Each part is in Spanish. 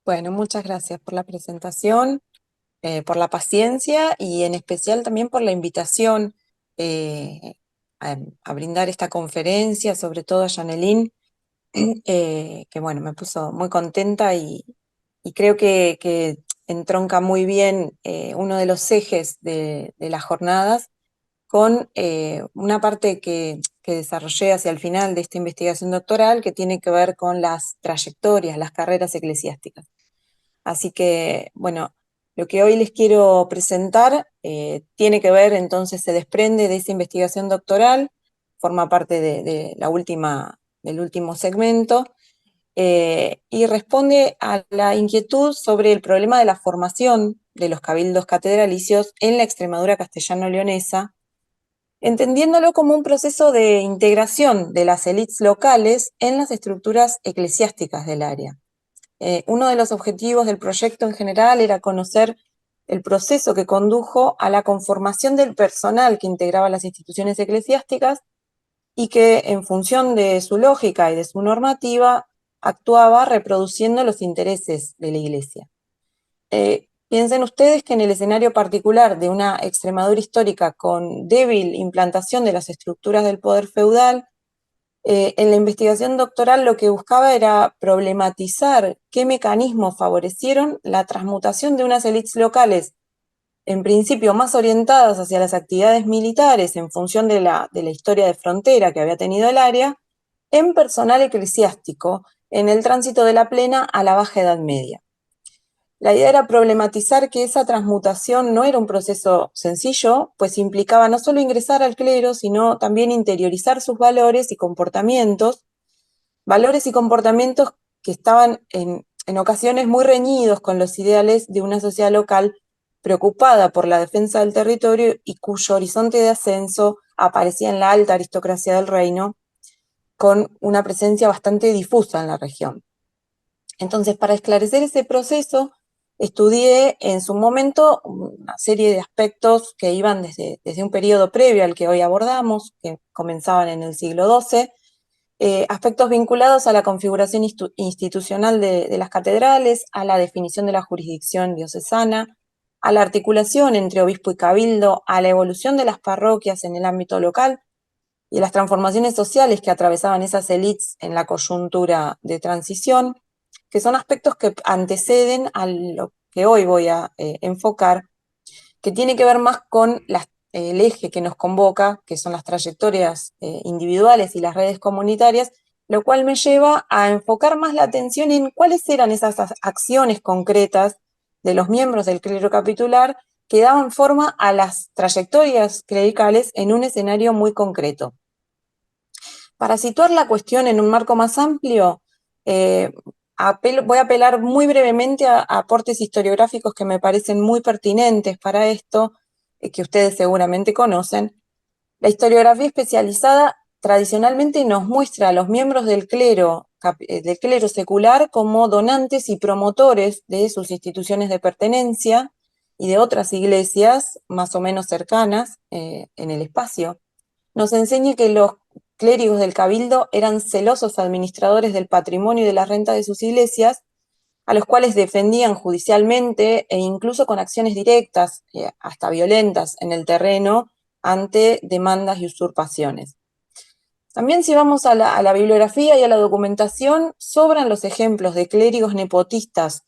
Bueno, muchas gracias por la presentación, por la paciencia y en especial también por la invitación eh, a brindar esta conferencia, sobre todo a Janelín, que bueno, me puso muy contenta y creo que entronca muy bien uno de los ejes de las jornadas con una parte que desarrollé hacia el final de esta investigación doctoral que tiene que ver con las trayectorias, las carreras eclesiásticas. Así que, bueno, lo que hoy les quiero presentar tiene que ver, entonces se desprende de esa investigación doctoral, forma parte del último segmento, y responde a la inquietud sobre el problema de la formación de los cabildos catedralicios en la Extremadura castellano-leonesa, entendiéndolo como un proceso de integración de las élites locales en las estructuras eclesiásticas del área. Uno de los objetivos del proyecto en general era conocer el proceso que condujo a la conformación del personal que integraba las instituciones eclesiásticas y que, en función de su lógica y de su normativa, actuaba reproduciendo los intereses de la Iglesia. Piensen ustedes que en el escenario particular de una Extremadura histórica con débil implantación de las estructuras del poder feudal, en la investigación doctoral lo que buscaba era problematizar qué mecanismos favorecieron la transmutación de unas élites locales, en principio más orientadas hacia las actividades militares en función de la historia de frontera que había tenido el área, en personal eclesiástico, en el tránsito de la plena a la Baja Edad Media. La idea era problematizar que esa transmutación no era un proceso sencillo, pues implicaba no solo ingresar al clero, sino también interiorizar sus valores y comportamientos que estaban en ocasiones muy reñidos con los ideales de una sociedad local preocupada por la defensa del territorio y cuyo horizonte de ascenso aparecía en la alta aristocracia del reino, con una presencia bastante difusa en la región. Entonces, para esclarecer ese proceso, estudié en su momento una serie de aspectos que iban desde un periodo previo al que hoy abordamos, que comenzaban en el siglo XII, aspectos vinculados a la configuración institucional de las catedrales, a la definición de la jurisdicción diocesana, a la articulación entre obispo y cabildo, a la evolución de las parroquias en el ámbito local y las transformaciones sociales que atravesaban esas élites en la coyuntura de transición, que son aspectos que anteceden a lo que hoy voy a enfocar, que tiene que ver más con el eje que nos convoca, que son las trayectorias individuales y las redes comunitarias, lo cual me lleva a enfocar más la atención en cuáles eran esas acciones concretas de los miembros del clero capitular que daban forma a las trayectorias clericales en un escenario muy concreto. Para situar la cuestión en un marco más amplio, voy a apelar muy brevemente a aportes historiográficos que me parecen muy pertinentes para esto, que ustedes seguramente conocen. La historiografía especializada tradicionalmente nos muestra a los miembros del clero secular como donantes y promotores de sus instituciones de pertenencia y de otras iglesias más o menos cercanas en el espacio. Nos enseña que los clérigos del cabildo eran celosos administradores del patrimonio y de la renta de sus iglesias, a los cuales defendían judicialmente e incluso con acciones directas, hasta violentas, en el terreno ante demandas y usurpaciones. También si vamos a la bibliografía y a la documentación, sobran los ejemplos de clérigos nepotistas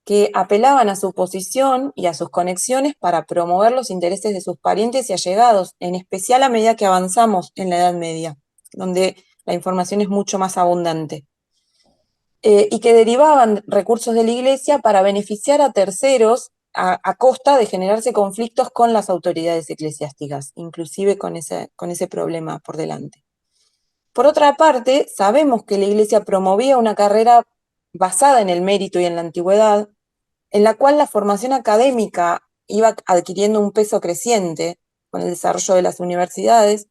que apelaban a su posición y a sus conexiones para promover los intereses de sus parientes y allegados, en especial a medida que avanzamos en la Edad Media, donde la información es mucho más abundante. Y que derivaban recursos de la Iglesia para beneficiar a terceros a costa de generarse conflictos con las autoridades eclesiásticas, inclusive con ese problema por delante. Por otra parte, sabemos que la Iglesia promovía una carrera basada en el mérito y en la antigüedad, en la cual la formación académica iba adquiriendo un peso creciente con el desarrollo de las universidades,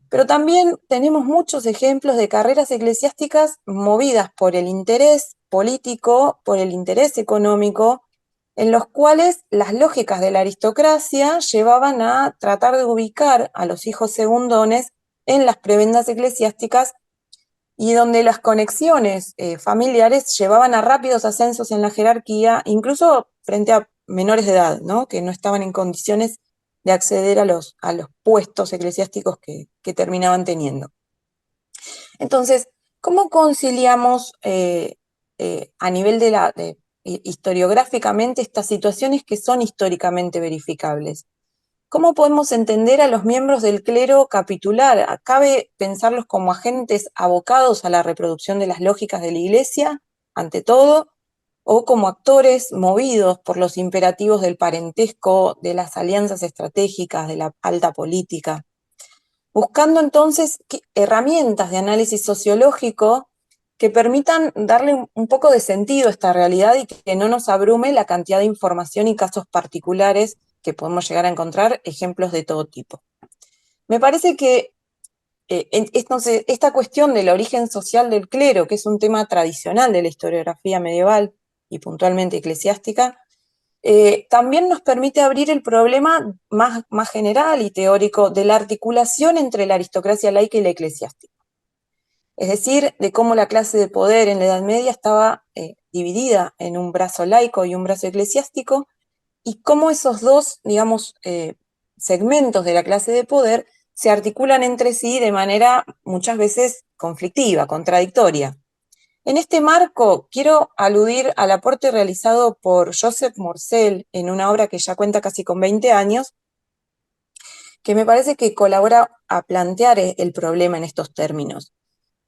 pero también tenemos muchos ejemplos de carreras eclesiásticas movidas por el interés político, por el interés económico, en los cuales las lógicas de la aristocracia llevaban a tratar de ubicar a los hijos segundones en las prebendas eclesiásticas y donde las conexiones familiares llevaban a rápidos ascensos en la jerarquía, incluso frente a menores de edad, ¿no? Que no estaban en condiciones de acceder a los puestos eclesiásticos que terminaban teniendo. Entonces, ¿cómo conciliamos a nivel historiográficamente estas situaciones que son históricamente verificables? ¿Cómo podemos entender a los miembros del clero capitular? ¿Cabe pensarlos como agentes abocados a la reproducción de las lógicas de la Iglesia, ante todo, o como actores movidos por los imperativos del parentesco, de las alianzas estratégicas, de la alta política? Buscando entonces herramientas de análisis sociológico que permitan darle un poco de sentido a esta realidad y que no nos abrume la cantidad de información y casos particulares que podemos llegar a encontrar, ejemplos de todo tipo. Me parece que entonces, esta cuestión del origen social del clero, que es un tema tradicional de la historiografía medieval y puntualmente eclesiástica, también nos permite abrir el problema más general y teórico de la articulación entre la aristocracia laica y la eclesiástica. Es decir, de cómo la clase de poder en la Edad Media estaba dividida en un brazo laico y un brazo eclesiástico, y cómo esos dos, digamos, segmentos de la clase de poder se articulan entre sí de manera muchas veces conflictiva, contradictoria. En este marco, quiero aludir al aporte realizado por Joseph Morcel en una obra que ya cuenta casi con 20 años, que me parece que colabora a plantear el problema en estos términos.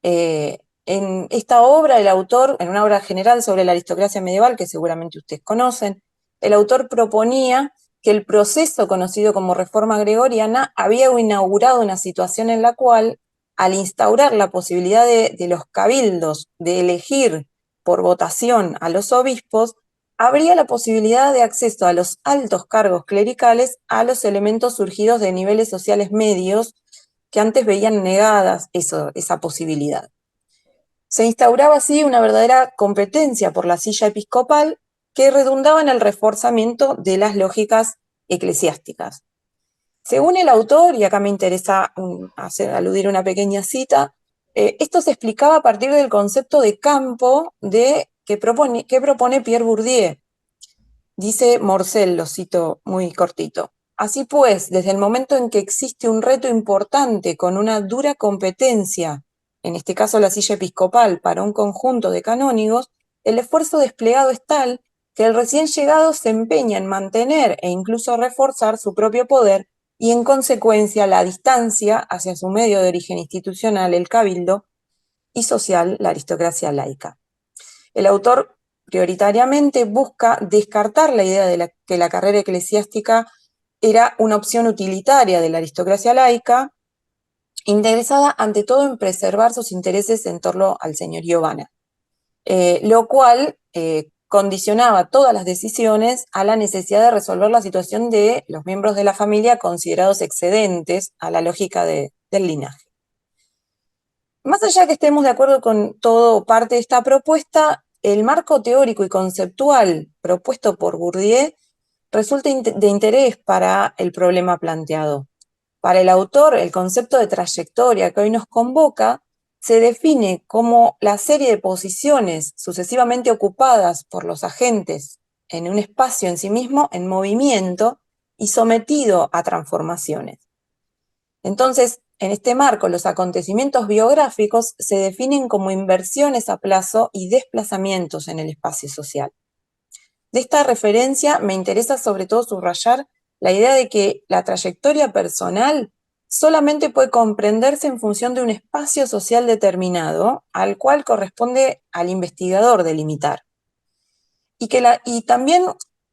En esta obra, el autor, en una obra general sobre la aristocracia medieval, que seguramente ustedes conocen, el autor proponía que el proceso conocido como Reforma Gregoriana había inaugurado una situación en la cual, al instaurar la posibilidad de los cabildos de elegir por votación a los obispos, habría la posibilidad de acceso a los altos cargos clericales a los elementos surgidos de niveles sociales medios que antes veían negadas esa posibilidad. Se instauraba así una verdadera competencia por la silla episcopal que redundaba en el reforzamiento de las lógicas eclesiásticas. Según el autor, y acá me interesa aludir una pequeña cita, esto se explicaba a partir del concepto de campo que propone Pierre Bourdieu. Dice Morcel, lo cito muy cortito. Así pues, desde el momento en que existe un reto importante con una dura competencia, en este caso la silla episcopal, para un conjunto de canónigos, el esfuerzo desplegado es tal que el recién llegado se empeña en mantener e incluso reforzar su propio poder y en consecuencia la distancia hacia su medio de origen institucional, el cabildo, y social, la aristocracia laica. El autor prioritariamente busca descartar la idea de que la carrera eclesiástica era una opción utilitaria de la aristocracia laica, interesada ante todo en preservar sus intereses en torno al señorío vana, lo cual condicionaba todas las decisiones a la necesidad de resolver la situación de los miembros de la familia considerados excedentes a la lógica del linaje. Más allá que estemos de acuerdo con todo o parte de esta propuesta, el marco teórico y conceptual propuesto por Bourdieu resulta de interés para el problema planteado. Para el autor, el concepto de trayectoria que hoy nos convoca se define como la serie de posiciones sucesivamente ocupadas por los agentes en un espacio en sí mismo en movimiento y sometido a transformaciones. Entonces, en este marco, los acontecimientos biográficos se definen como inversiones a plazo y desplazamientos en el espacio social. De esta referencia me interesa sobre todo subrayar la idea de que la trayectoria personal solamente puede comprenderse en función de un espacio social determinado al cual corresponde al investigador delimitar. Y también,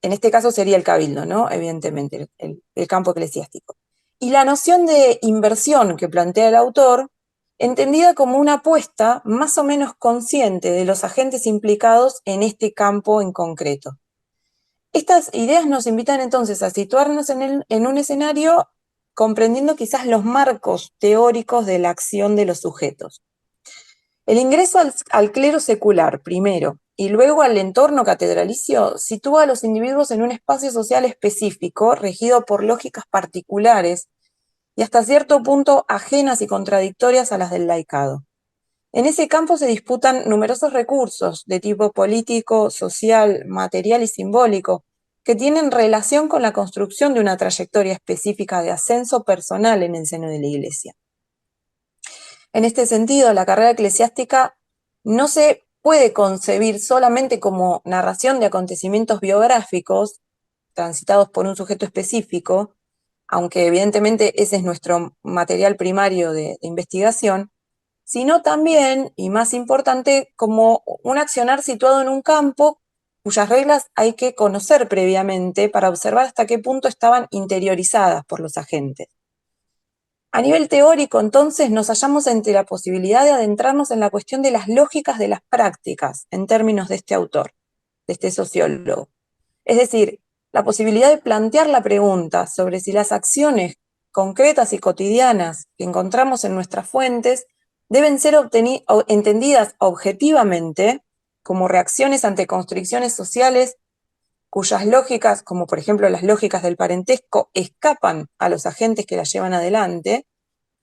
en este caso sería el cabildo, ¿no? Evidentemente, el campo eclesiástico. Y la noción de inversión que plantea el autor, entendida como una apuesta más o menos consciente de los agentes implicados en este campo en concreto. Estas ideas nos invitan entonces a situarnos en un escenario comprendiendo quizás los marcos teóricos de la acción de los sujetos. El ingreso al clero secular, primero, y luego al entorno catedralicio, sitúa a los individuos en un espacio social específico, regido por lógicas particulares y hasta cierto punto ajenas y contradictorias a las del laicado. En ese campo se disputan numerosos recursos de tipo político, social, material y simbólico, que tienen relación con la construcción de una trayectoria específica de ascenso personal en el seno de la Iglesia. En este sentido, la carrera eclesiástica no se puede concebir solamente como narración de acontecimientos biográficos transitados por un sujeto específico, aunque evidentemente ese es nuestro material primario de investigación, sino también, y más importante, como un accionar situado en un campo cuyas reglas hay que conocer previamente para observar hasta qué punto estaban interiorizadas por los agentes. A nivel teórico, entonces, nos hallamos ante la posibilidad de adentrarnos en la cuestión de las lógicas de las prácticas, en términos de este autor, de este sociólogo. Es decir, la posibilidad de plantear la pregunta sobre si las acciones concretas y cotidianas que encontramos en nuestras fuentes deben ser entendidas objetivamente como reacciones ante constricciones sociales cuyas lógicas, como por ejemplo las lógicas del parentesco, escapan a los agentes que las llevan adelante,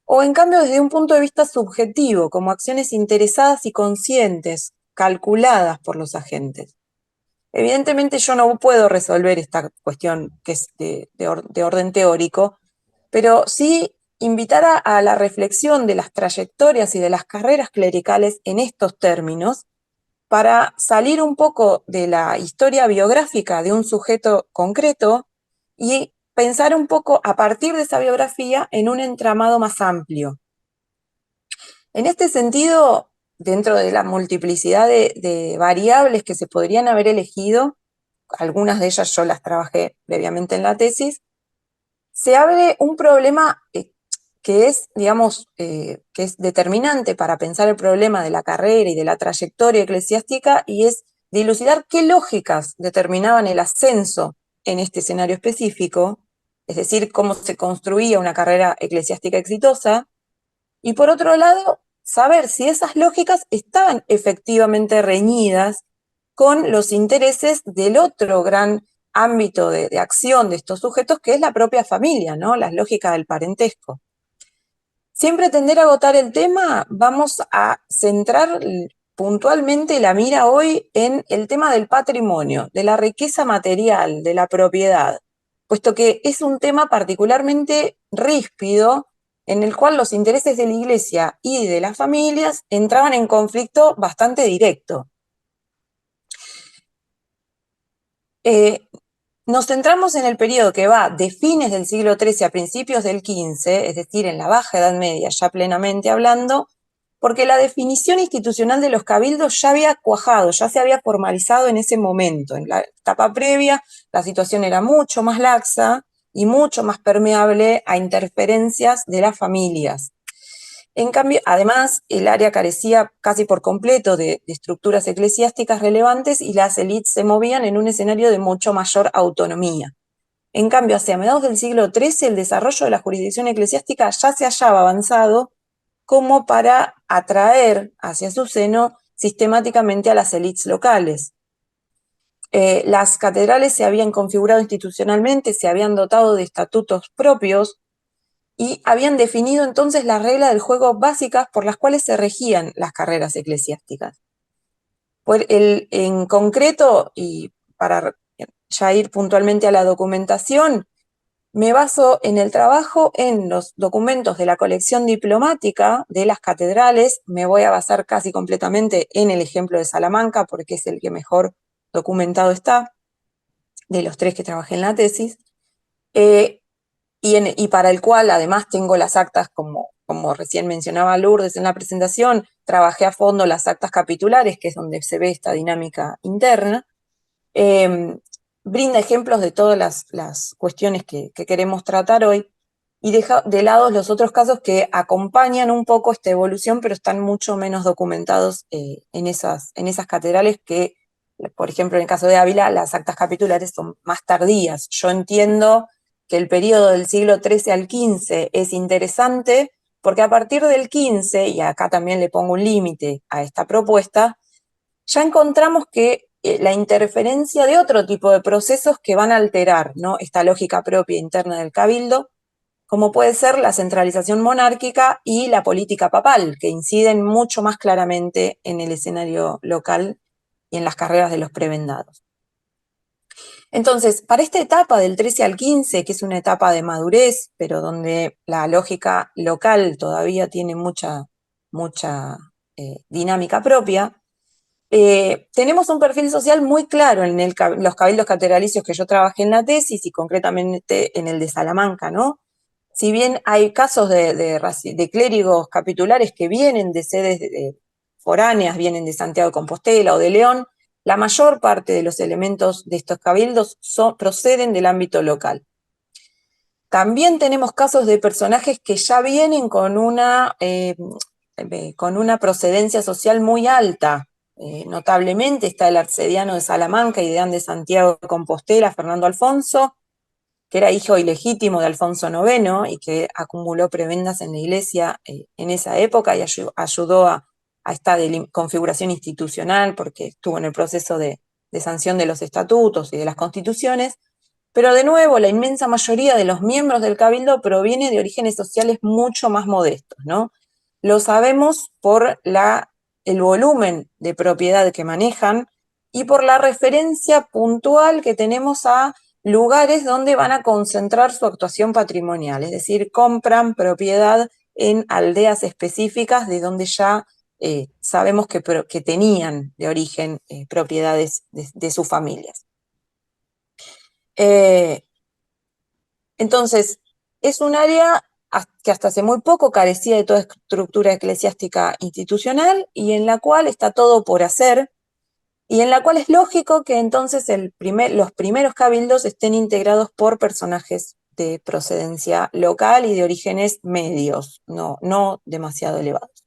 o en cambio desde un punto de vista subjetivo, como acciones interesadas y conscientes, calculadas por los agentes. Evidentemente yo no puedo resolver esta cuestión que es de orden teórico, pero sí invitar a la reflexión de las trayectorias y de las carreras clericales en estos términos, para salir un poco de la historia biográfica de un sujeto concreto y pensar un poco a partir de esa biografía en un entramado más amplio. En este sentido, dentro de la multiplicidad de variables que se podrían haber elegido, algunas de ellas yo las trabajé previamente en la tesis, se abre un problema que es, digamos, que es determinante para pensar el problema de la carrera y de la trayectoria eclesiástica, y es dilucidar qué lógicas determinaban el ascenso en este escenario específico, es decir, cómo se construía una carrera eclesiástica exitosa, y por otro lado, saber si esas lógicas estaban efectivamente reñidas con los intereses del otro gran ámbito de acción de estos sujetos, que es la propia familia, ¿no? Las lógicas del parentesco. Sin pretender agotar el tema, vamos a centrar puntualmente la mira hoy en el tema del patrimonio, de la riqueza material, de la propiedad, puesto que es un tema particularmente ríspido en el cual los intereses de la Iglesia y de las familias entraban en conflicto bastante directo. Nos centramos en el periodo que va de fines del siglo XIII a principios del XV, es decir, en la Baja Edad Media, ya plenamente hablando, porque la definición institucional de los cabildos ya había cuajado, ya se había formalizado en ese momento. En la etapa previa, la situación era mucho más laxa y mucho más permeable a interferencias de las familias. En cambio, además, el área carecía casi por completo de estructuras eclesiásticas relevantes y las élites se movían en un escenario de mucho mayor autonomía. En cambio, hacia mediados del siglo XIII, el desarrollo de la jurisdicción eclesiástica ya se hallaba avanzado como para atraer hacia su seno sistemáticamente a las élites locales. Las catedrales se habían configurado institucionalmente, se habían dotado de estatutos propios, y habían definido entonces las reglas del juego básicas por las cuales se regían las carreras eclesiásticas. En concreto, y para ya ir puntualmente a la documentación, me baso en el trabajo en los documentos de la colección diplomática de las catedrales. Me voy a basar casi completamente en el ejemplo de Salamanca, porque es el que mejor documentado está, de los tres que trabajé en la tesis. Y para el cual además tengo las actas, como recién mencionaba Lourdes en la presentación, trabajé a fondo las actas capitulares, que es donde se ve esta dinámica interna. Brinda ejemplos de todas las cuestiones que queremos tratar hoy, y deja de lado los otros casos que acompañan un poco esta evolución, pero están mucho menos documentados en esas catedrales que, por ejemplo, en el caso de Ávila, las actas capitulares son más tardías. Yo entiendo que el periodo del siglo XIII al XV es interesante, porque a partir del XV, y acá también le pongo un límite a esta propuesta, ya encontramos que la interferencia de otro tipo de procesos que van a alterar, ¿no?, esta lógica propia interna del cabildo, como puede ser la centralización monárquica y la política papal, que inciden mucho más claramente en el escenario local y en las carreras de los prebendados. Entonces, para esta etapa del 13 al 15, que es una etapa de madurez, pero donde la lógica local todavía tiene mucha dinámica propia, tenemos un perfil social muy claro en los cabildos catedralicios que yo trabajé en la tesis y concretamente en el de Salamanca, ¿no? Si bien hay casos de clérigos capitulares que vienen de sedes foráneas, vienen de Santiago de Compostela o de León, la mayor parte de los elementos de estos cabildos proceden del ámbito local. También tenemos casos de personajes que ya vienen con una procedencia social muy alta. Notablemente está el arcediano de Salamanca y deán de Santiago de Compostela, Fernando Alfonso, que era hijo ilegítimo de Alfonso IX y que acumuló prebendas en la iglesia en esa época y ayudó a esta configuración institucional porque estuvo en el proceso de sanción de los estatutos y de las constituciones. Pero de nuevo, la inmensa mayoría de los miembros del Cabildo proviene de orígenes sociales mucho más modestos, ¿no? Lo sabemos por el volumen de propiedad que manejan y por la referencia puntual que tenemos a lugares donde van a concentrar su actuación patrimonial, es decir, compran propiedad en aldeas específicas de donde ya sabemos que tenían de origen propiedades de sus familias. Entonces, es un área que hasta hace muy poco carecía de toda estructura eclesiástica institucional y en la cual está todo por hacer y en la cual es lógico que entonces los primeros cabildos estén integrados por personajes de procedencia local y de orígenes medios, no demasiado elevados.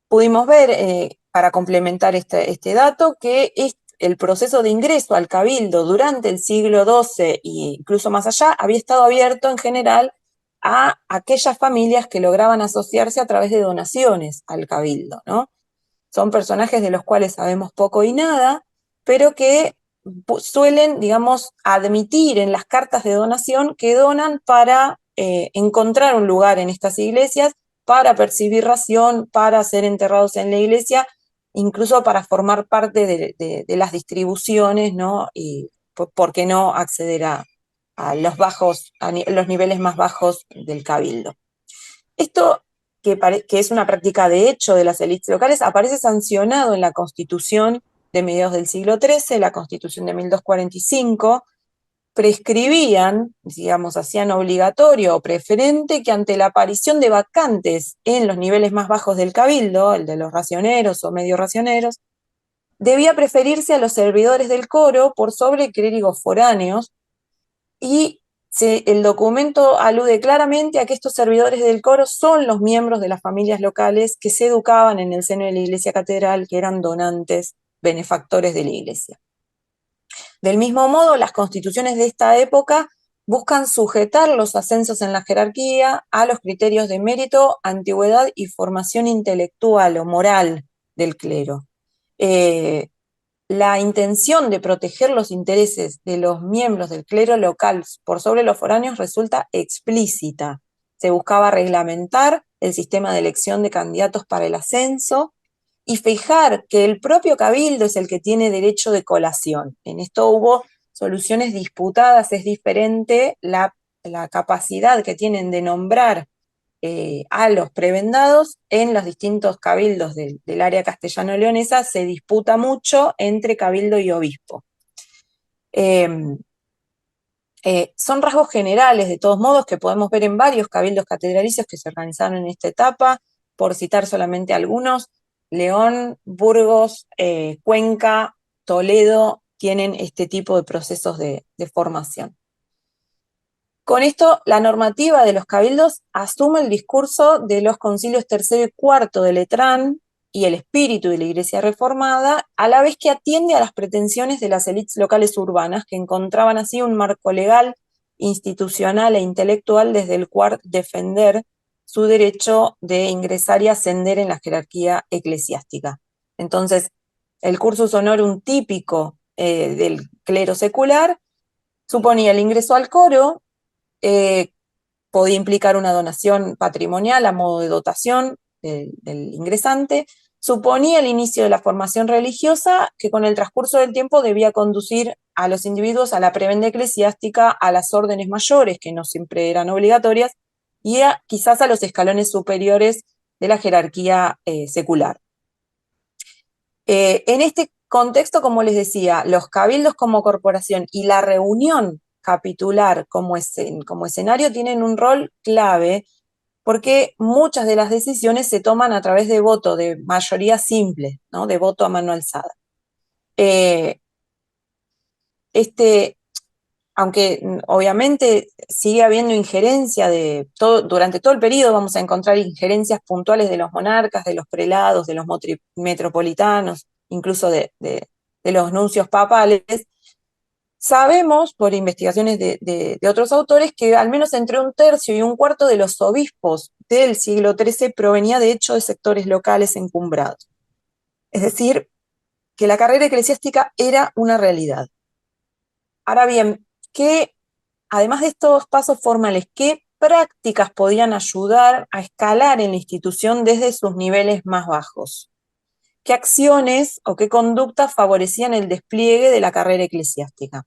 Pudimos ver, para complementar este dato, que el proceso de ingreso al cabildo durante el siglo XII e incluso más allá había estado abierto en general a aquellas familias que lograban asociarse a través de donaciones al cabildo, ¿no? Son personajes de los cuales sabemos poco y nada, pero que suelen, digamos, admitir en las cartas de donación que donan para encontrar un lugar en estas iglesias, para percibir ración, para ser enterrados en la iglesia, incluso para formar parte de las distribuciones, ¿no? Y por qué no acceder a los niveles más bajos del cabildo. Esto, que es una práctica de hecho de las élites locales, aparece sancionado en la Constitución de mediados del siglo XIII, la Constitución de 1245, prescribían, digamos, hacían obligatorio o preferente que ante la aparición de vacantes en los niveles más bajos del cabildo, el de los racioneros o medio racioneros, debía preferirse a los servidores del coro por sobre clérigos foráneos y el documento alude claramente a que estos servidores del coro son los miembros de las familias locales que se educaban en el seno de la iglesia catedral, que eran donantes, benefactores de la iglesia. Del mismo modo, las constituciones de esta época buscan sujetar los ascensos en la jerarquía a los criterios de mérito, antigüedad y formación intelectual o moral del clero. La intención de proteger los intereses de los miembros del clero local por sobre los foráneos resulta explícita. Se buscaba reglamentar el sistema de elección de candidatos para el ascenso y fijar que el propio cabildo es el que tiene derecho de colación. En esto hubo soluciones disputadas, es diferente la capacidad que tienen de nombrar a los prebendados en los distintos cabildos del área castellano-leonesa. Se disputa mucho entre cabildo y obispo. Son rasgos generales, de todos modos, que podemos ver en varios cabildos catedralicios que se organizaron en esta etapa, por citar solamente algunos. León, Burgos, Cuenca, Toledo tienen este tipo de procesos de formación. Con esto, la normativa de los cabildos asume el discurso de los concilios tercero y cuarto de Letrán y el espíritu de la Iglesia reformada, a la vez que atiende a las pretensiones de las élites locales urbanas, que encontraban así un marco legal, institucional e intelectual desde el cual defender su derecho de ingresar y ascender en la jerarquía eclesiástica. Entonces, el cursus honorum típico del clero secular suponía el ingreso al coro, podía implicar una donación patrimonial a modo de dotación del ingresante, suponía el inicio de la formación religiosa que con el transcurso del tiempo debía conducir a los individuos a la prebenda eclesiástica, a las órdenes mayores, que no siempre eran obligatorias, y quizás a los escalones superiores de la jerarquía secular. En este contexto, como les decía, los cabildos como corporación y la reunión capitular como escenario tienen un rol clave porque muchas de las decisiones se toman a través de voto de mayoría simple, ¿no? De voto a mano alzada. Eh, este, Aunque obviamente sigue habiendo injerencia durante todo el periodo vamos a encontrar injerencias puntuales de los monarcas, de los prelados, de los metropolitanos, incluso de los nuncios papales. Sabemos por investigaciones de otros autores que al menos entre un tercio y un cuarto de los obispos del siglo XIII provenía de hecho de sectores locales encumbrados. Es decir, que la carrera eclesiástica era una realidad. Ahora bien, además de estos pasos formales, ¿qué prácticas podían ayudar a escalar en la institución desde sus niveles más bajos? ¿Qué acciones o qué conductas favorecían el despliegue de la carrera eclesiástica?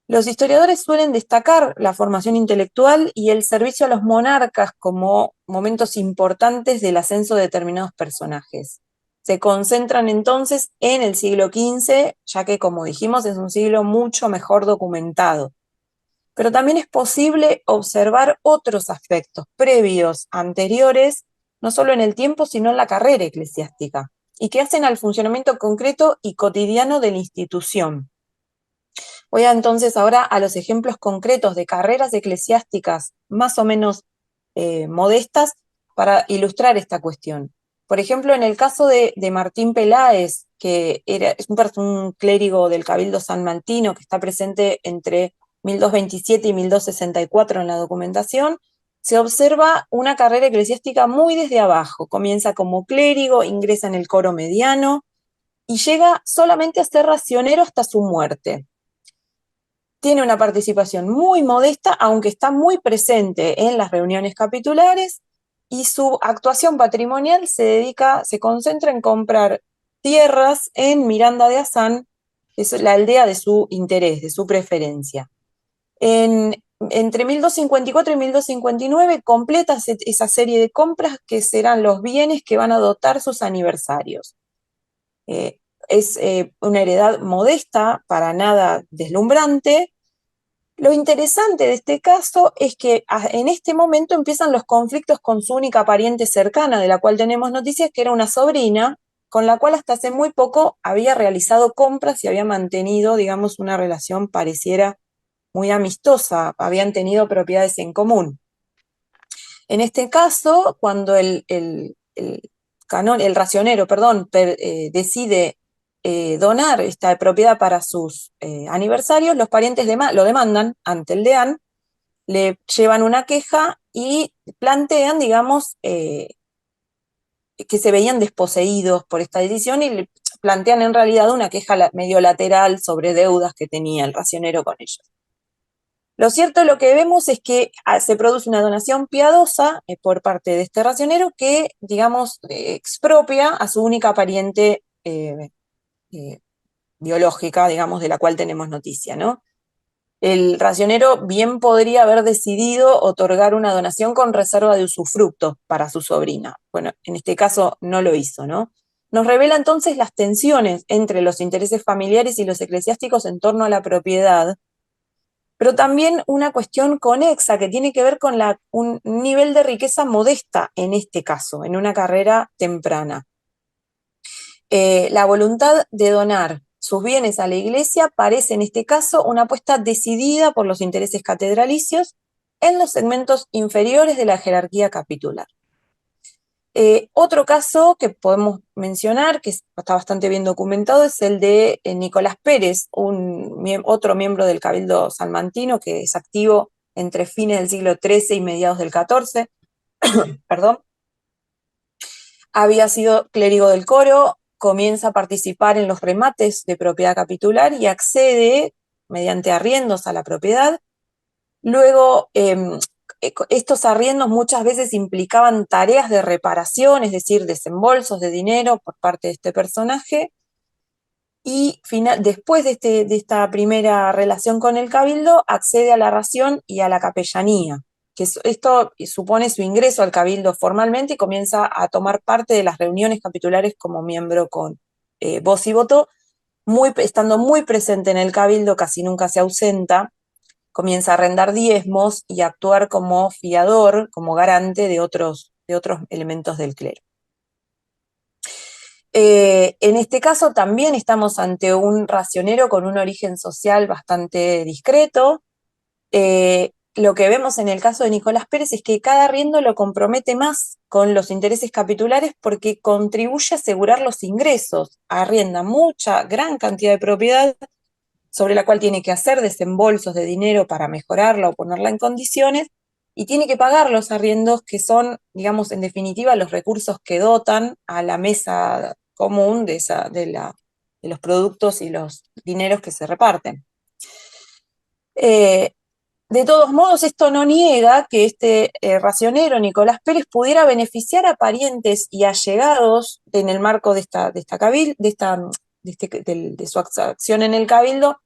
Los historiadores suelen destacar la formación intelectual y el servicio a los monarcas como momentos importantes del ascenso de determinados personajes. Se concentran entonces en el siglo XV, ya que, como dijimos, es un siglo mucho mejor documentado. Pero también es posible observar otros aspectos previos, anteriores, no solo en el tiempo, sino en la carrera eclesiástica, y que hacen al funcionamiento concreto y cotidiano de la institución. Voy entonces ahora a los ejemplos concretos de carreras eclesiásticas más o menos modestas para ilustrar esta cuestión. Por ejemplo, en el caso de Martín Peláez, que es un clérigo del Cabildo Sanmantino que está presente entre 1227 y 1264 en la documentación, se observa una carrera eclesiástica muy desde abajo. Comienza como clérigo, ingresa en el coro mediano y llega solamente a ser racionero hasta su muerte. Tiene una participación muy modesta, aunque está muy presente en las reuniones capitulares, y su actuación patrimonial se concentra en comprar tierras en Miranda de Azán, que es la aldea de su interés, de su preferencia. Entre 1254 y 1259 completa esa serie de compras que serán los bienes que van a dotar sus aniversarios. Es una heredad modesta, para nada deslumbrante. Lo interesante de este caso es que en este momento empiezan los conflictos con su única pariente cercana, de la cual tenemos noticias, que era una sobrina, con la cual hasta hace muy poco había realizado compras y había mantenido, digamos, una relación pareciera muy amistosa, habían tenido propiedades en común. En este caso, cuando el racionero, decide donar esta propiedad para sus aniversarios, los parientes lo demandan ante el deán, le llevan una queja y plantean, digamos, que se veían desposeídos por esta decisión y le plantean en realidad una queja medio lateral sobre deudas que tenía el racionero con ellos. Lo cierto, lo que vemos es que se produce una donación piadosa por parte de este racionero que, digamos, expropia a su única pariente biológica, digamos, de la cual tenemos noticia, ¿no? El racionero bien podría haber decidido otorgar una donación con reserva de usufructo para su sobrina. Bueno, en este caso no lo hizo, ¿no? Nos revela entonces las tensiones entre los intereses familiares y los eclesiásticos en torno a la propiedad, pero también una cuestión conexa que tiene que ver con un nivel de riqueza modesta en este caso, en una carrera temprana. La voluntad de donar sus bienes a la iglesia parece en este caso una apuesta decidida por los intereses catedralicios en los segmentos inferiores de la jerarquía capitular. Otro caso que podemos mencionar, que está bastante bien documentado, es el de Nicolás Pérez, otro miembro del Cabildo Salmantino que es activo entre fines del siglo XIII y mediados del XIV. Perdón. Había sido clérigo del coro, comienza a participar en los remates de propiedad capitular y accede, mediante arriendos a la propiedad, Luego, estos arriendos muchas veces implicaban tareas de reparación, es decir, desembolsos de dinero por parte de este personaje, y después de esta primera relación con el cabildo, accede a la ración y a la capellanía, que esto supone su ingreso al cabildo formalmente y comienza a tomar parte de las reuniones capitulares como miembro con voz y voto, estando muy presente en el cabildo, casi nunca se ausenta, comienza a arrendar diezmos y a actuar como fiador, como garante de otros elementos del clero. En este caso también estamos ante un racionero con un origen social bastante discreto. Lo que vemos en el caso de Nicolás Pérez es que cada arriendo lo compromete más con los intereses capitulares porque contribuye a asegurar los ingresos, arrienda mucha, gran cantidad de propiedad sobre la cual tiene que hacer desembolsos de dinero para mejorarla o ponerla en condiciones, y tiene que pagar los arriendos que son, digamos, en definitiva, los recursos que dotan a la mesa común de los productos y los dineros que se reparten. De todos modos, esto no niega que este racionero, Nicolás Pérez, pudiera beneficiar a parientes y allegados en el marco de su acción en el cabildo.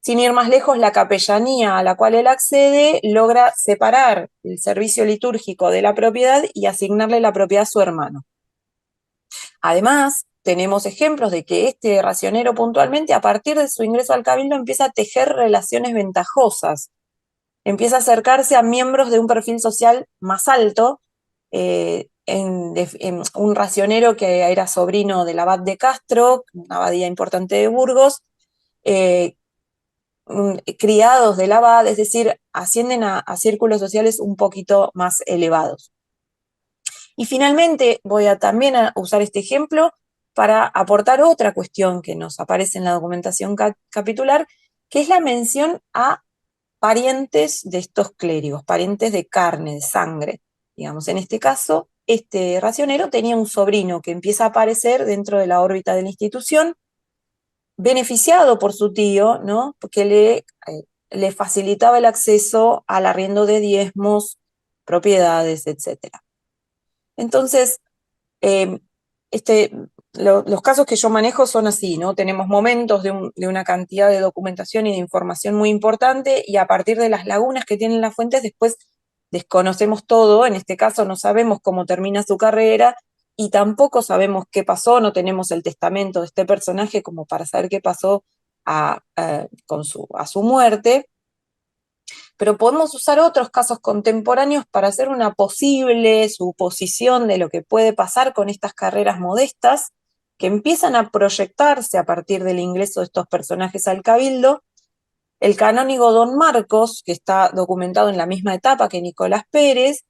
Sin ir más lejos, la capellanía a la cual él accede logra separar el servicio litúrgico de la propiedad y asignarle la propiedad a su hermano. Además, tenemos ejemplos de que este racionero puntualmente, a partir de su ingreso al cabildo, empieza a tejer relaciones ventajosas, empieza a acercarse a miembros de un perfil social más alto, en un racionero que era sobrino del abad de Castro, una abadía importante de Burgos, criados del abad, es decir, ascienden a círculos sociales un poquito más elevados. Y finalmente voy a también a usar este ejemplo para aportar otra cuestión que nos aparece en la documentación capitular, que es la mención a parientes de estos clérigos, parientes de carne, de sangre. Digamos, en este caso, este racionero tenía un sobrino que empieza a aparecer dentro de la órbita de la institución, beneficiado por su tío, ¿no? Porque le facilitaba el acceso al arriendo de diezmos, propiedades, etc. Entonces, eh, este, los casos que yo manejo son así, ¿no? Tenemos momentos de una cantidad de documentación y de información muy importante, y a partir de las lagunas que tienen las fuentes, después desconocemos todo. En este caso no sabemos cómo termina su carrera y tampoco sabemos qué pasó, no tenemos el testamento de este personaje como para saber qué pasó a su muerte, pero podemos usar otros casos contemporáneos para hacer una posible suposición de lo que puede pasar con estas carreras modestas que empiezan a proyectarse a partir del ingreso de estos personajes al cabildo. El canónigo Don Marcos, que está documentado en la misma etapa que Nicolás Pérez,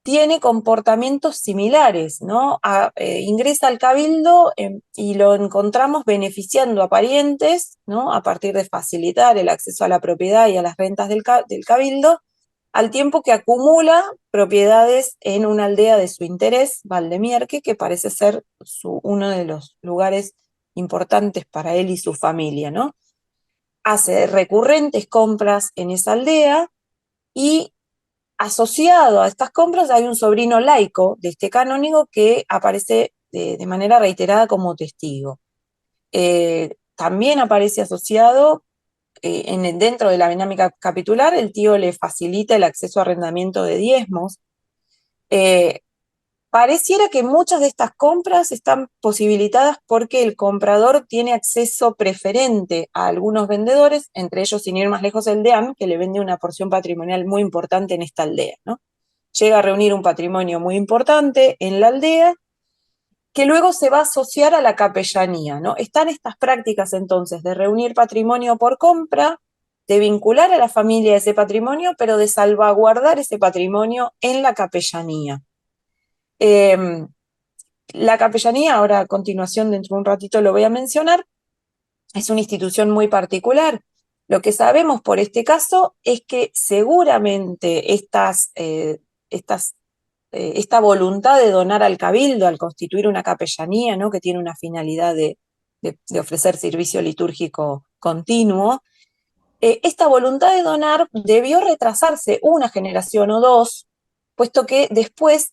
tiene comportamientos similares, ¿no? Ingresa al cabildo y lo encontramos beneficiando a parientes, ¿no? A partir de facilitar el acceso a la propiedad y a las rentas del cabildo, al tiempo que acumula propiedades en una aldea de su interés, Valdemierque, que parece ser uno de los lugares importantes para él y su familia, ¿no? Hace recurrentes compras en esa aldea, y asociado a estas compras hay un sobrino laico de este canónigo que aparece de manera reiterada como testigo. También aparece asociado dentro de la dinámica capitular, el tío le facilita el acceso a arrendamiento de diezmos. Pareciera que muchas de estas compras están posibilitadas porque el comprador tiene acceso preferente a algunos vendedores, entre ellos, sin ir más lejos, el deán, que le vende una porción patrimonial muy importante en esta aldea, ¿no? Llega a reunir un patrimonio muy importante en la aldea, que luego se va a asociar a la capellanía, ¿no? Están estas prácticas entonces de reunir patrimonio por compra, de vincular a la familia ese patrimonio, pero de salvaguardar ese patrimonio en la capellanía. La capellanía, ahora a continuación, dentro de un ratito lo voy a mencionar, es una institución muy particular. Lo que sabemos por este caso es que seguramente esta voluntad de donar al cabildo al constituir una capellanía, ¿no? Que tiene una finalidad de ofrecer servicio litúrgico continuo, esta voluntad de donar debió retrasarse una generación o dos, puesto que después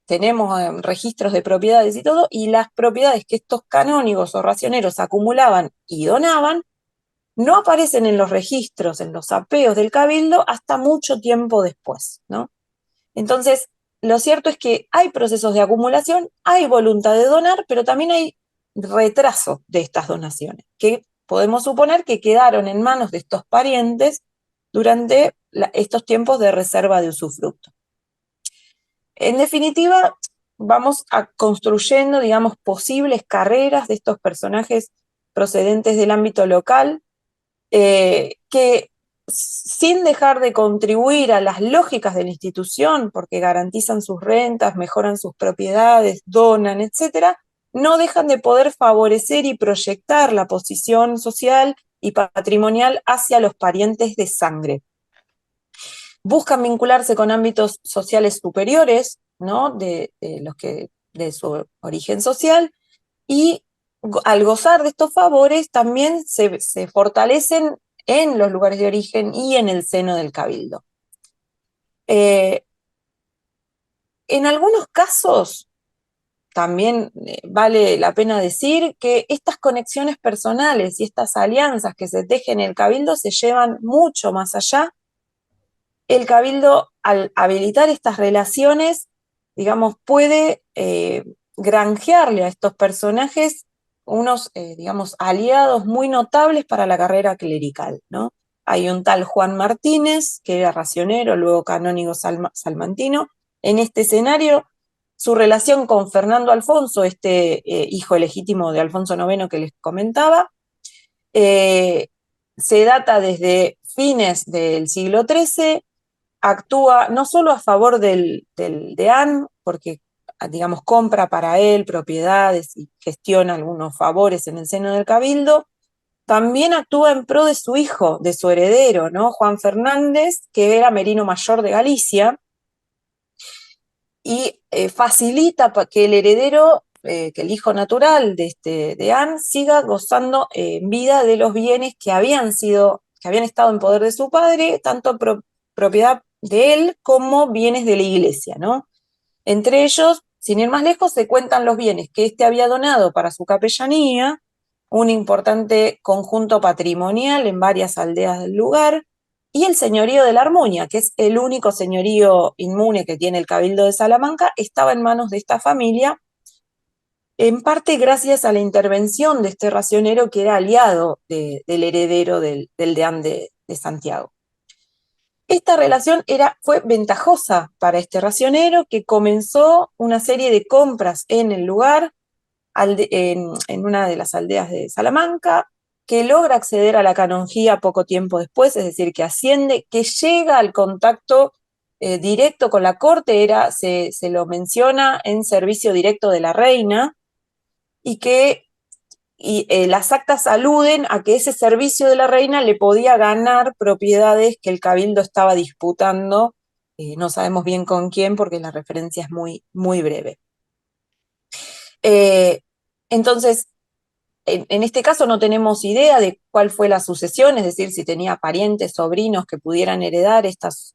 tenemos registros de propiedades y todo, y las propiedades que estos canónigos o racioneros acumulaban y donaban no aparecen en los registros, en los apeos del cabildo, hasta mucho tiempo después, ¿no? Entonces, lo cierto es que hay procesos de acumulación, hay voluntad de donar, pero también hay retraso de estas donaciones, que podemos suponer que quedaron en manos de estos parientes durante estos tiempos de reserva de usufructo. En definitiva, vamos construyendo, digamos, posibles carreras de estos personajes procedentes del ámbito local, que sin dejar de contribuir a las lógicas de la institución, porque garantizan sus rentas, mejoran sus propiedades, donan, etcétera, no dejan de poder favorecer y proyectar la posición social y patrimonial hacia los parientes de sangre. Buscan vincularse con ámbitos sociales superiores, ¿no? De su origen social, y al gozar de estos favores también se fortalecen en los lugares de origen y en el seno del cabildo. En algunos casos, también vale la pena decir que estas conexiones personales y estas alianzas que se tejen en el cabildo se llevan mucho más allá. El cabildo, al habilitar estas relaciones, digamos, puede granjearle a estos personajes unos, digamos, aliados muy notables para la carrera clerical, ¿no? Hay un tal Juan Martínez, que era racionero, luego canónigo salmantino. En este escenario, su relación con Fernando Alfonso, este hijo legítimo de Alfonso IX que les comentaba, eh, se data desde fines del siglo XIII. Actúa no solo a favor del deán, porque, digamos, compra para él propiedades y gestiona algunos favores en el seno del cabildo, también actúa en pro de su hijo, de su heredero, ¿no? Juan Fernández, que era merino mayor de Galicia, y facilita que el heredero, que el hijo natural de este deán, siga gozando en vida de los bienes que habían estado en poder de su padre, tanto propiedad de él como bienes de la iglesia, ¿no? Entre ellos, sin ir más lejos, se cuentan los bienes que éste había donado para su capellanía, un importante conjunto patrimonial en varias aldeas del lugar, y el señorío de la Armuña, que es el único señorío inmune que tiene el Cabildo de Salamanca, estaba en manos de esta familia, en parte gracias a la intervención de este racionero que era aliado del heredero del deán de Santiago. Esta relación fue ventajosa para este racionero, que comenzó una serie de compras en el lugar, en una de las aldeas de Salamanca, que logra acceder a la canonjía poco tiempo después, es decir, que asciende, que llega al contacto directo con la corte, se lo menciona en servicio directo de la reina, y las actas aluden a que ese servicio de la reina le podía ganar propiedades que el cabildo estaba disputando, no sabemos bien con quién porque la referencia es muy, muy breve. Entonces, en este caso no tenemos idea de cuál fue la sucesión, es decir, si tenía parientes, sobrinos que pudieran heredar estas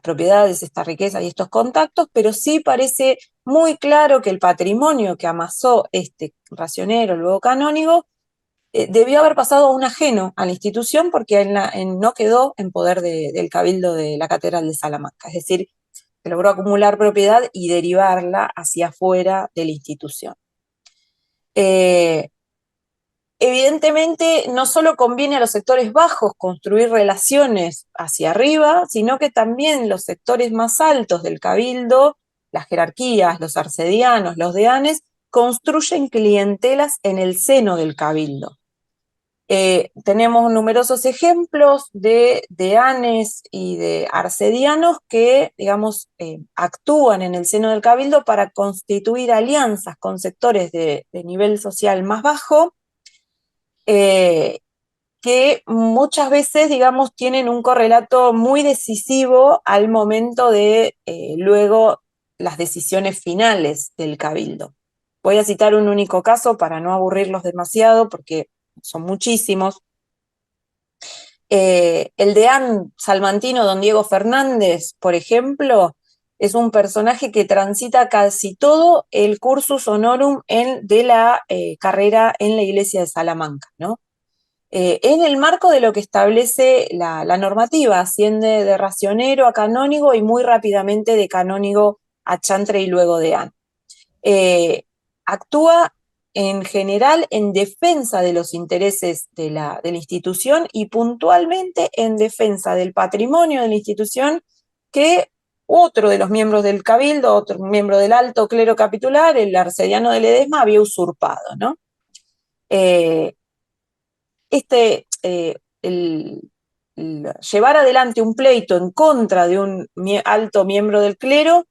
propiedades, esta riqueza y estos contactos, pero sí parece muy claro que el patrimonio que amasó este racionero, luego canónigo, debió haber pasado a un ajeno a la institución, porque no quedó en poder del cabildo de la Catedral de Salamanca, es decir, que logró acumular propiedad y derivarla hacia afuera de la institución. Evidentemente, no solo conviene a los sectores bajos construir relaciones hacia arriba, sino que también los sectores más altos del cabildo, las jerarquías, los arcedianos, los deanes, construyen clientelas en el seno del cabildo. Tenemos numerosos ejemplos de deanes y de arcedianos que, digamos, actúan en el seno del cabildo para constituir alianzas con sectores de nivel social más bajo, que muchas veces, digamos, tienen un correlato muy decisivo al momento de luego las decisiones finales del cabildo. Voy a citar un único caso para no aburrirlos demasiado, porque son muchísimos. El deán salmantino don Diego Fernández, por ejemplo, es un personaje que transita casi todo el cursus honorum de la carrera en la iglesia de Salamanca, ¿no? En el marco de lo que establece la normativa, asciende de racionero a canónigo y muy rápidamente de canónigo a chantre y luego deán. Actúa en general en defensa de los intereses de la institución y puntualmente en defensa del patrimonio de la institución que otro de los miembros del cabildo, otro miembro del alto clero capitular, el Arcediano de Ledesma, había usurpado, ¿no? Llevar adelante un pleito en contra de un alto miembro del clero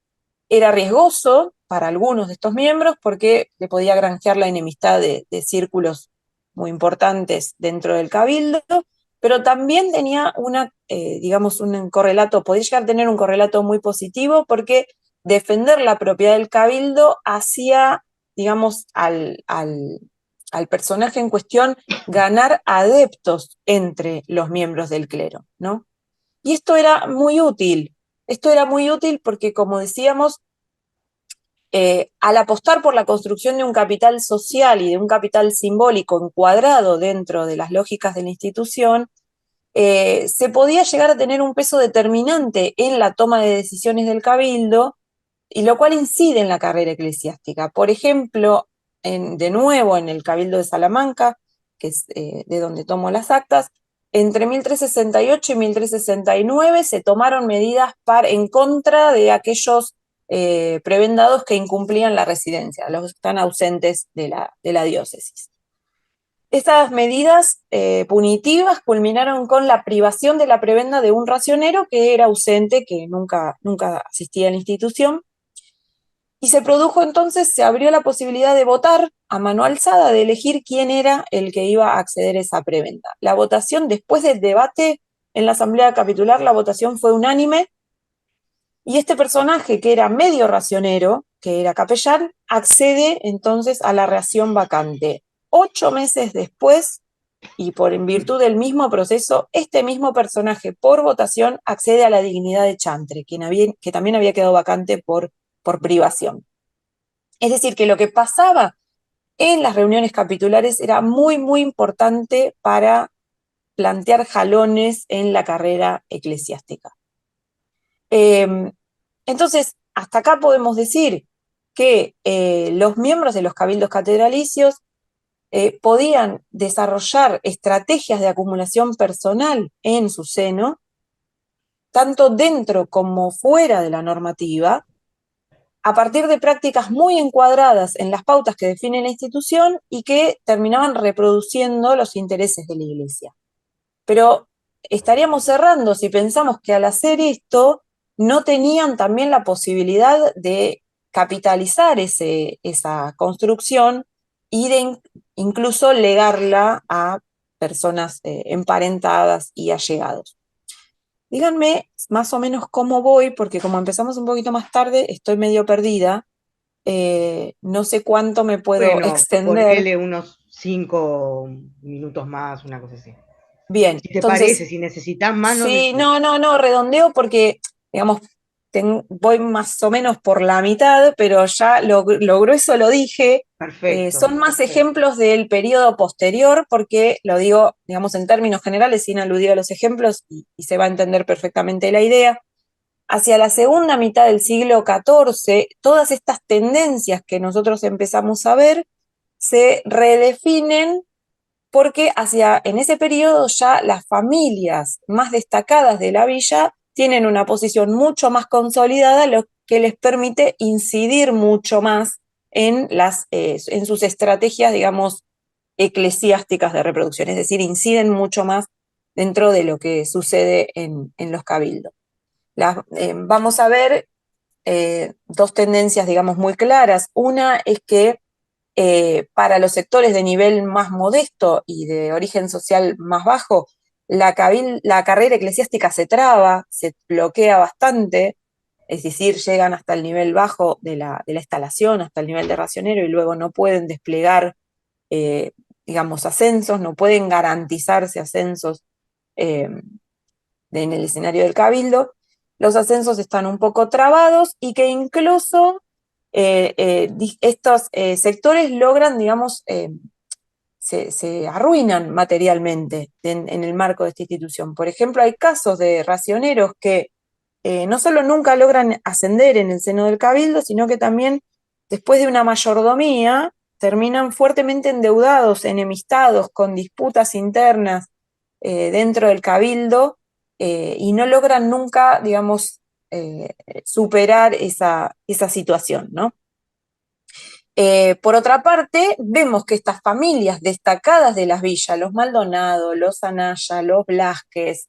era riesgoso para algunos de estos miembros porque le podía granjear la enemistad de círculos muy importantes dentro del cabildo, pero también tenía digamos, un correlato, podía llegar a tener un correlato muy positivo porque defender la propiedad del cabildo hacía, digamos, al personaje en cuestión ganar adeptos entre los miembros del clero, ¿no? Y esto era muy útil. Esto era muy útil porque, como decíamos, al apostar por la construcción de un capital social y de un capital simbólico encuadrado dentro de las lógicas de la institución, se podía llegar a tener un peso determinante en la toma de decisiones del cabildo, y lo cual incide en la carrera eclesiástica. Por ejemplo, de nuevo en el Cabildo de Salamanca, que es de donde tomo las actas, entre 1368 y 1369 se tomaron medidas en contra de aquellos prebendados que incumplían la residencia, los que están ausentes de la diócesis. Estas medidas punitivas culminaron con la privación de la prebenda de un racionero que era ausente, que nunca asistía a la institución, y se produjo entonces, se abrió la posibilidad de votar a mano alzada, de elegir quién era el que iba a acceder a esa prebenda. La votación, después del debate en la asamblea capitular, la votación fue unánime, y este personaje, que era medio racionero, que era capellán, accede entonces a la reacción vacante. 8 meses después, y en virtud del mismo proceso, este mismo personaje, por votación, accede a la dignidad de chantre, que también había quedado vacante por privación. Es decir, que lo que pasaba en las reuniones capitulares era muy, muy importante para plantear jalones en la carrera eclesiástica. Entonces, hasta acá podemos decir que los miembros de los cabildos catedralicios podían desarrollar estrategias de acumulación personal en su seno, tanto dentro como fuera de la normativa, a partir de prácticas muy encuadradas en las pautas que define la institución y que terminaban reproduciendo los intereses de la Iglesia. Pero estaríamos cerrando si pensamos que al hacer esto no tenían también la posibilidad de capitalizar esa construcción y de incluso legarla a personas emparentadas y allegados. Díganme más o menos cómo voy, porque como empezamos un poquito más tarde, estoy medio perdida. No sé cuánto me puedo Bueno, extender. ponele unos 5 minutos más, una cosa así. Bien, Si te entonces, parece, si necesitas más, nos sí, decís. no, redondeo porque, digamos, voy más o menos por la mitad, pero ya lo grueso lo dije. Perfecto, Son más perfecto. ejemplos del periodo posterior, porque lo digo, digamos, en términos generales, sin aludir a los ejemplos, y se va a entender perfectamente la idea. Hacia la segunda mitad del siglo XIV, todas estas tendencias que nosotros empezamos a ver se redefinen porque en ese periodo ya las familias más destacadas de la villa tienen una posición mucho más consolidada, lo que les permite incidir mucho más en sus estrategias, digamos, eclesiásticas de reproducción, es decir, inciden mucho más dentro de lo que sucede en los cabildos. Vamos a ver dos tendencias, digamos, muy claras. Una es que para los sectores de nivel más modesto y de origen social más bajo, la carrera eclesiástica se traba, se bloquea bastante, es decir, llegan hasta el nivel bajo de la instalación, hasta el nivel de racionero, y luego no pueden desplegar, digamos, ascensos, no pueden garantizarse ascensos en el escenario del cabildo, los ascensos están un poco trabados y que incluso estos sectores logran, digamos, se arruinan materialmente en el marco de esta institución. Por ejemplo, hay casos de racioneros que no solo nunca logran ascender en el seno del cabildo, sino que también después de una mayordomía terminan fuertemente endeudados, enemistados, con disputas internas dentro del cabildo y no logran nunca, digamos, superar esa situación, ¿no? Por otra parte, vemos que estas familias destacadas de las villas, los Maldonado, los Anaya, los Blasquez,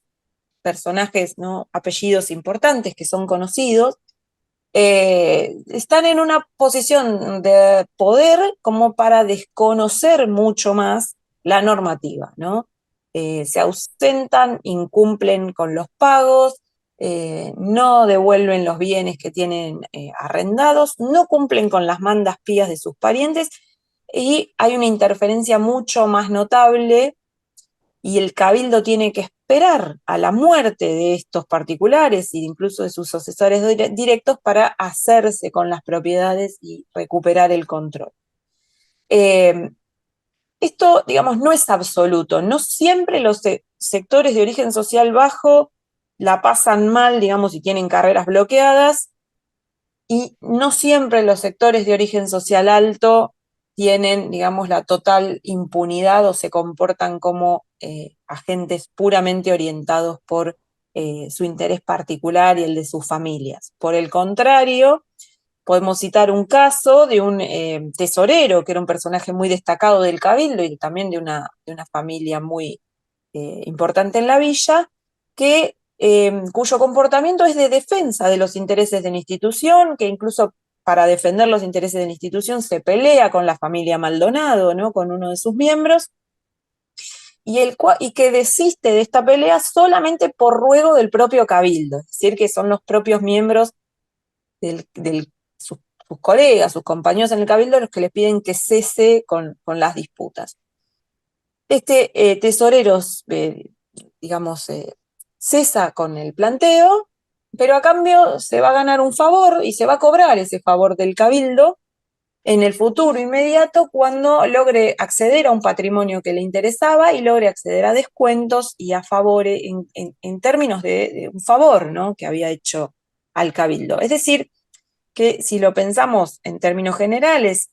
personajes, ¿no? Apellidos importantes que son conocidos, están en una posición de poder como para desconocer mucho más la normativa, ¿no? Se ausentan, incumplen con los pagos, no devuelven los bienes que tienen arrendados, no cumplen con las mandas pías de sus parientes y hay una interferencia mucho más notable y el cabildo tiene que esperar a la muerte de estos particulares e incluso de sus sucesores directos para hacerse con las propiedades y recuperar el control. Esto, digamos, no es absoluto, no siempre los sectores de origen social bajo la pasan mal, digamos, y tienen carreras bloqueadas, y no siempre los sectores de origen social alto tienen, digamos, la total impunidad o se comportan como agentes puramente orientados por su interés particular y el de sus familias. Por el contrario, podemos citar un caso de un tesorero, que era un personaje muy destacado del cabildo y también de una familia muy importante en la villa, que, cuyo comportamiento es de defensa de los intereses de la institución, que incluso para defender los intereses de la institución se pelea con la familia Maldonado, ¿no? Con uno de sus miembros, y que desiste de esta pelea solamente por ruego del propio cabildo, es decir, que son los propios miembros sus colegas, sus compañeros en el cabildo, los que le piden que cese con las disputas. Este tesorero, digamos, cesa con el planteo, pero a cambio se va a ganar un favor y se va a cobrar ese favor del cabildo en el futuro inmediato cuando logre acceder a un patrimonio que le interesaba y logre acceder a descuentos y a favores en términos de un favor, ¿no? Que había hecho al cabildo. Es decir, que si lo pensamos en términos generales,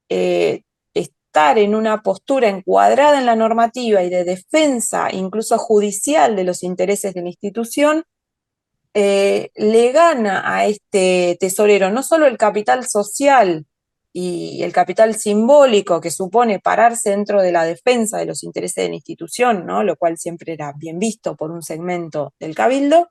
estar en una postura encuadrada en la normativa y de defensa, incluso judicial, de los intereses de la institución, le gana a este tesorero no solo el capital social y el capital simbólico que supone pararse dentro de la defensa de los intereses de la institución, ¿no? Lo cual siempre era bien visto por un segmento del cabildo,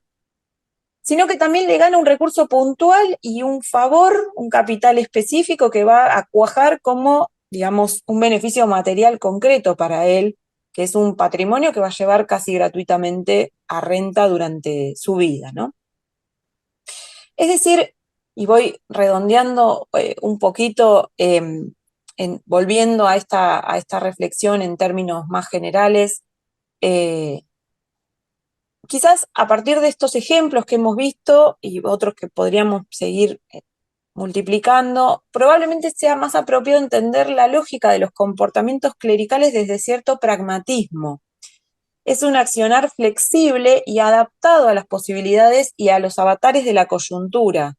sino que también le gana un recurso puntual y un favor, un capital específico que va a cuajar como, digamos, un beneficio material concreto para él, que es un patrimonio que va a llevar casi gratuitamente a renta durante su vida, ¿no? Es decir, y voy redondeando un poquito, volviendo a esta reflexión en términos más generales, eh, quizás a partir de estos ejemplos que hemos visto y otros que podríamos seguir multiplicando, probablemente sea más apropiado entender la lógica de los comportamientos clericales desde cierto pragmatismo. Es un accionar flexible y adaptado a las posibilidades y a los avatares de la coyuntura.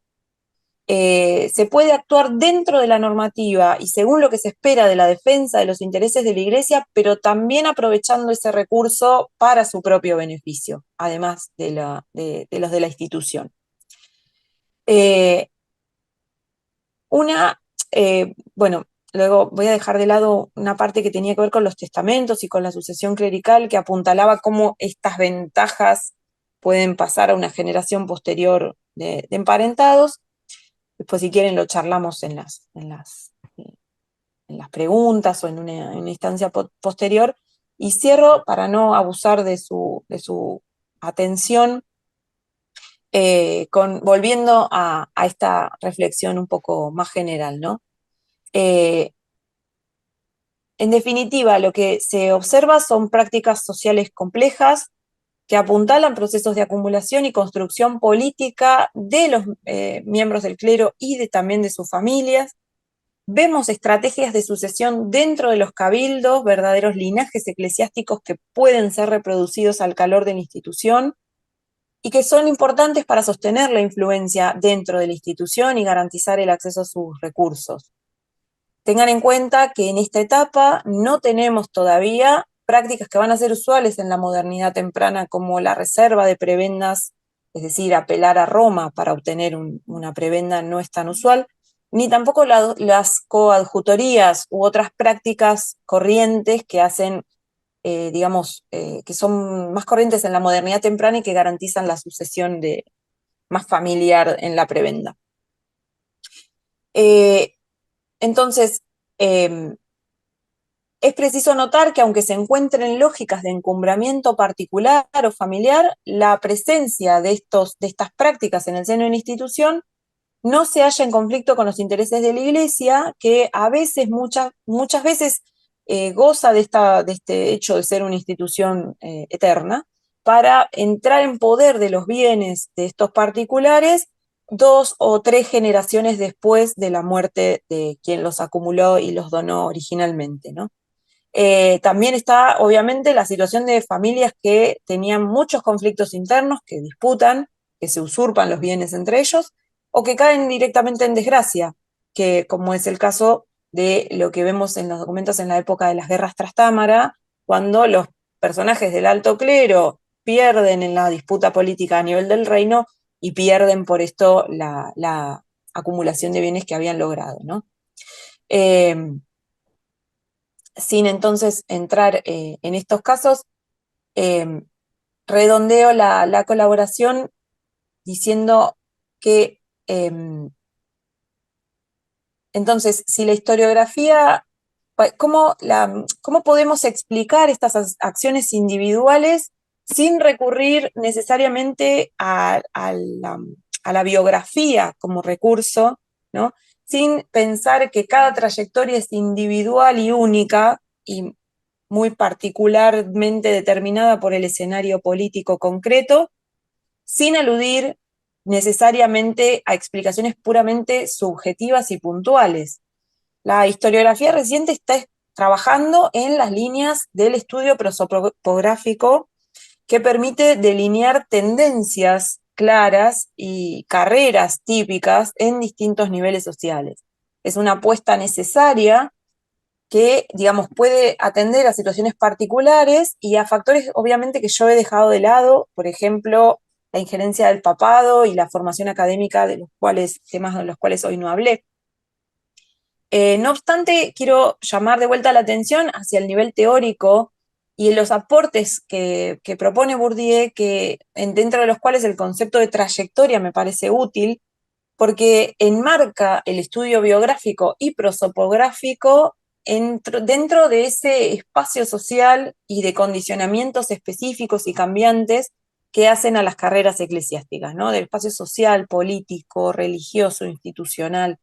Se puede actuar dentro de la normativa y según lo que se espera de la defensa de los intereses de la Iglesia, pero también aprovechando ese recurso para su propio beneficio, además de los de la institución. Eh, bueno, luego voy a dejar de lado una parte que tenía que ver con los testamentos y con la sucesión clerical, que apuntalaba cómo estas ventajas pueden pasar a una generación posterior de emparentados. Después, si quieren, lo charlamos en las preguntas o en una instancia posterior. Y cierro, para no abusar de su atención, volviendo a esta reflexión un poco más general, ¿no? En definitiva, lo que se observa son prácticas sociales complejas, que apuntalan procesos de acumulación y construcción política de los miembros del clero y también de sus familias. Vemos estrategias de sucesión dentro de los cabildos, verdaderos linajes eclesiásticos que pueden ser reproducidos al calor de la institución y que son importantes para sostener la influencia dentro de la institución y garantizar el acceso a sus recursos. Tengan en cuenta que en esta etapa no tenemos todavía prácticas que van a ser usuales en la modernidad temprana, como la reserva de prebendas, es decir, apelar a Roma para obtener una prebenda no es tan usual, ni tampoco las coadjutorías u otras prácticas corrientes que hacen, que son más corrientes en la modernidad temprana y que garantizan la sucesión más familiar en la prebenda. Entonces, es preciso notar que aunque se encuentren lógicas de encumbramiento particular o familiar, la presencia de estas prácticas en el seno de la institución no se halla en conflicto con los intereses de la Iglesia, que a veces, muchas veces, goza de este hecho de ser una institución eterna, para entrar en poder de los bienes de estos particulares 2 o 3 generaciones después de la muerte de quien los acumuló y los donó originalmente, ¿no? También está, obviamente, la situación de familias que tenían muchos conflictos internos, que disputan, que se usurpan los bienes entre ellos, o que caen directamente en desgracia, que como es el caso de lo que vemos en los documentos en la época de las guerras Trastámara, cuando los personajes del alto clero pierden en la disputa política a nivel del reino y pierden por esto la acumulación de bienes que habían logrado, ¿no? Sin entonces entrar en estos casos, eh, redondeo la colaboración diciendo que entonces, si la historiografía, ¿cómo podemos explicar estas acciones individuales sin recurrir necesariamente a la biografía como recurso, ¿no? Sin pensar que cada trayectoria es individual y única y muy particularmente determinada por el escenario político concreto, sin aludir necesariamente a explicaciones puramente subjetivas y puntuales? La historiografía reciente está trabajando en las líneas del estudio prosopográfico que permite delinear tendencias claras y carreras típicas en distintos niveles sociales. Es una apuesta necesaria que, digamos, puede atender a situaciones particulares y a factores, obviamente, que yo he dejado de lado, por ejemplo, la injerencia del papado y la formación académica temas de los cuales hoy no hablé. No obstante, quiero llamar de vuelta la atención hacia el nivel teórico y los aportes que propone Bourdieu, dentro de los cuales el concepto de trayectoria me parece útil, porque enmarca el estudio biográfico y prosopográfico dentro de ese espacio social y de condicionamientos específicos y cambiantes que hacen a las carreras eclesiásticas, ¿no? Del espacio social, político, religioso, institucional.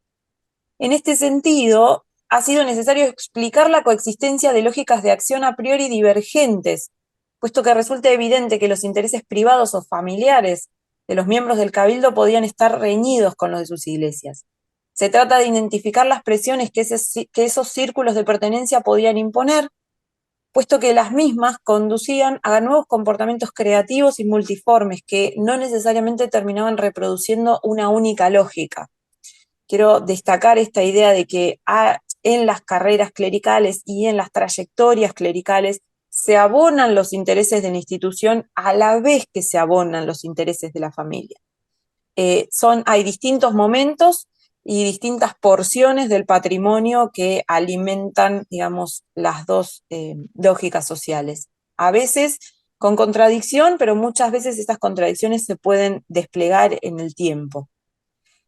En este sentido, ha sido necesario explicar la coexistencia de lógicas de acción a priori divergentes, puesto que resulta evidente que los intereses privados o familiares de los miembros del cabildo podían estar reñidos con los de sus iglesias. Se trata de identificar las presiones que esos círculos de pertenencia podían imponer, puesto que las mismas conducían a nuevos comportamientos creativos y multiformes que no necesariamente terminaban reproduciendo una única lógica. Quiero destacar esta idea de que en las carreras clericales y en las trayectorias clericales se abonan los intereses de la institución a la vez que se abonan los intereses de la familia. Hay distintos momentos y distintas porciones del patrimonio que alimentan, digamos, las dos lógicas sociales. A veces con contradicción, pero muchas veces estas contradicciones se pueden desplegar en el tiempo.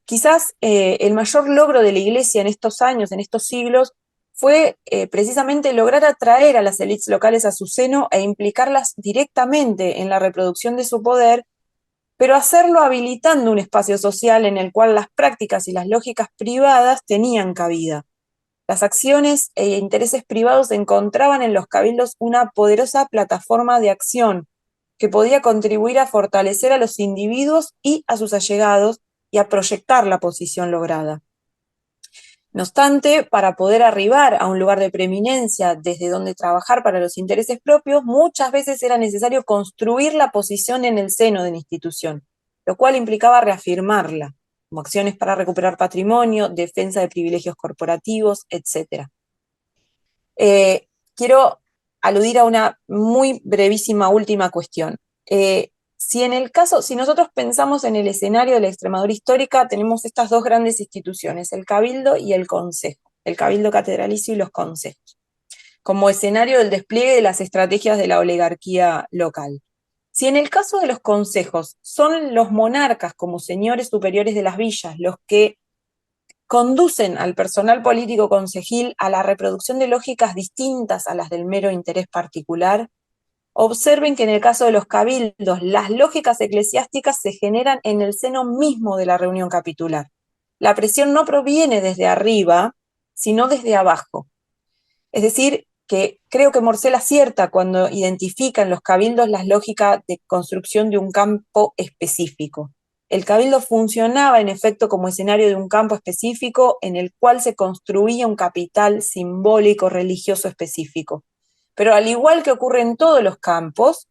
Quizás el mayor logro de la Iglesia en estos años, en estos siglos, fue precisamente lograr atraer a las élites locales a su seno e implicarlas directamente en la reproducción de su poder, pero hacerlo habilitando un espacio social en el cual las prácticas y las lógicas privadas tenían cabida. Las acciones e intereses privados encontraban en los cabildos una poderosa plataforma de acción que podía contribuir a fortalecer a los individuos y a sus allegados y a proyectar la posición lograda. No obstante, para poder arribar a un lugar de preeminencia desde donde trabajar para los intereses propios, muchas veces era necesario construir la posición en el seno de la institución, lo cual implicaba reafirmarla, como acciones para recuperar patrimonio, defensa de privilegios corporativos, etc. Quiero aludir a una muy brevísima última cuestión. Si nosotros pensamos en el escenario de la Extremadura histórica, tenemos estas dos grandes instituciones, el Cabildo y el Consejo, el Cabildo catedralicio y los consejos, como escenario del despliegue de las estrategias de la oligarquía local. Si en el caso de los consejos son los monarcas como señores superiores de las villas los que conducen al personal político concejil a la reproducción de lógicas distintas a las del mero interés particular, observen que en el caso de los cabildos, las lógicas eclesiásticas se generan en el seno mismo de la reunión capitular. La presión no proviene desde arriba, sino desde abajo. Es decir, que creo que Morcel acierta cuando identifica en los cabildos las lógicas de construcción de un campo específico. El cabildo funcionaba en efecto como escenario de un campo específico en el cual se construía un capital simbólico religioso específico. Pero al igual que ocurre en todos los campos,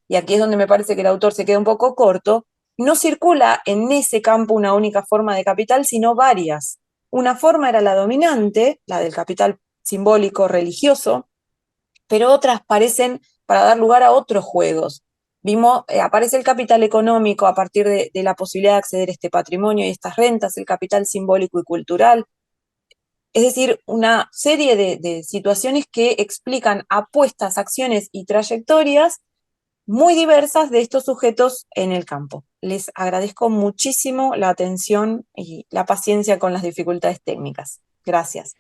y aquí es donde me parece que el autor se queda un poco corto, no circula en ese campo una única forma de capital, sino varias. Una forma era la dominante, la del capital simbólico religioso, pero otras parecen para dar lugar a otros juegos. Aparece el capital económico a partir de la posibilidad de acceder a este patrimonio y estas rentas, el capital simbólico y cultural, es decir, una serie de situaciones que explican apuestas, acciones y trayectorias muy diversas de estos sujetos en el campo. Les agradezco muchísimo la atención y la paciencia con las dificultades técnicas. Gracias.